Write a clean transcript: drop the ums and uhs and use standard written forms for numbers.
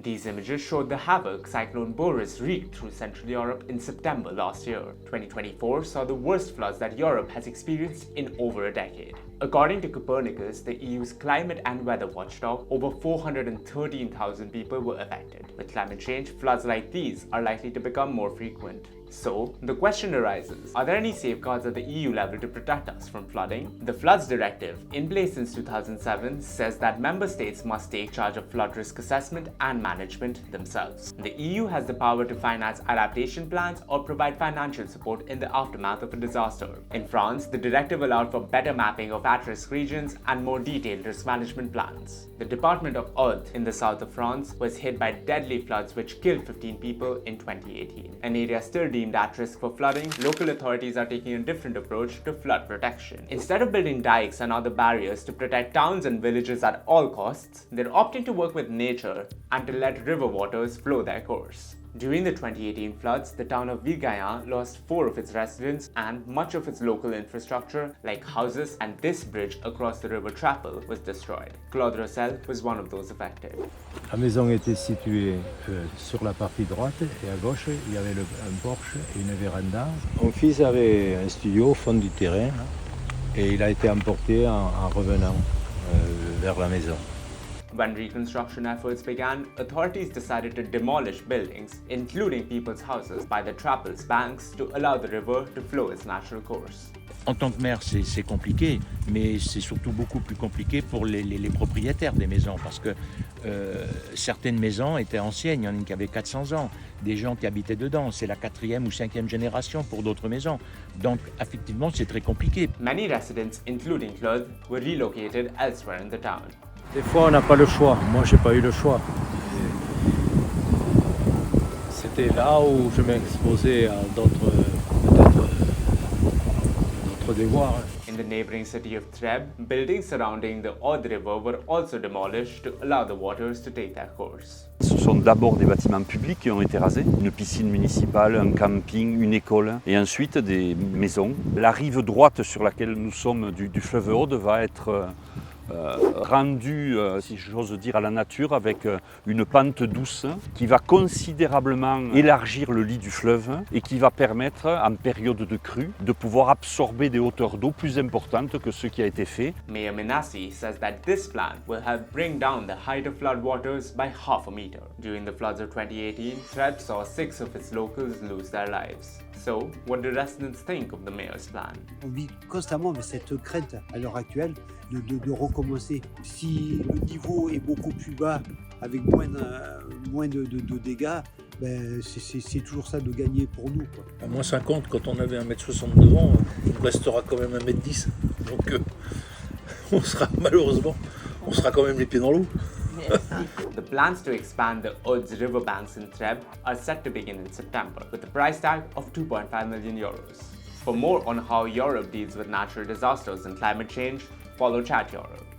These images showed the havoc Cyclone Boris wreaked through Central Europe in September last year. 2024 saw the worst floods that Europe has experienced in over a decade. According to Copernicus, the EU's climate and weather watchdog, over 413,000 people were affected. With climate change, floods like these are likely to become more frequent. So, the question arises, are there any safeguards at the EU level to protect us from flooding? The Floods Directive, in place since 2007, says that member states must take charge of flood risk assessment and management themselves. The EU has the power to finance adaptation plans or provide financial support in the aftermath of a disaster. In France, the directive allowed for better mapping of at-risk regions and more detailed risk management plans. The Department of Earth in the south of France was hit by deadly floods which killed 15 people in 2018. An area still deemed at risk for flooding, local authorities are taking a different approach to flood protection. Instead of building dikes and other barriers to protect towns and villages at all costs, they're opting to work with nature and to let river waters flow their course. During the 2018 floods, the town of Vigayen lost 4 of its residents and much of its local infrastructure, like houses and this bridge across the river Trappel, was destroyed. Claude Rossel was one of those affected. La maison était située sur la partie droite et à gauche, il y avait un porche et une véranda. Mon fils avait un studio au fond du terrain et il a été emporté en revenant vers la maison. When reconstruction efforts began, authorities decided to demolish buildings, including people's houses, by the Trappel's banks to allow the river to flow its natural course. En tant que maire, c'est compliqué, mais c'est surtout beaucoup plus compliqué pour les propriétaires des maisons, parce que certaines maisons étaient anciennes, il y en a une qui avait 400 ans, des gens qui habitaient dedans, c'est la 4e ou 5e génération pour d'autres maisons. Donc, effectivement, c'est très compliqué. Many residents, including Claude, were relocated elsewhere in the town. Des fois, on n'a pas le choix. Moi, j'ai pas eu le choix. C'était là où je m'exposais à d'autres devoirs. In the neighboring city of Trèbes, buildings surrounding the Aude River were also demolished to allow the waters to take their course. Ce sont d'abord des bâtiments publics qui ont été rasés, une piscine municipale, un camping, une école, et ensuite des maisons. La rive droite sur laquelle nous sommes du fleuve Aude va être rendu, si j'ose dire, à la nature avec une pente douce qui va considérablement élargir le lit du fleuve et qui va permettre, en période de crue, de pouvoir absorber des hauteurs d'eau plus importantes que ce qui a été fait. Mayor Minassi says that this plan will help bring down the height of flood waters by half a meter. During the floods of 2018, Trèbes saw 6 of its locals lose their lives. So, what do residents think of the mayor's plan? On vit constamment avec cette crainte à l'heure actuelle de recommencer. Si le niveau est beaucoup plus bas, avec moins de dégâts, ben c'est toujours ça de gagner pour nous, quoi. À moins 50, quand on avait 1m60 devant, il restera quand même 1m10. Donc on sera quand même les pieds dans l'eau. The plans to expand the Aude's riverbanks in Trèbes are set to begin in September, with a price tag of 2.5 million euros. For more on how Europe deals with natural disasters and climate change, follow ChatEurope.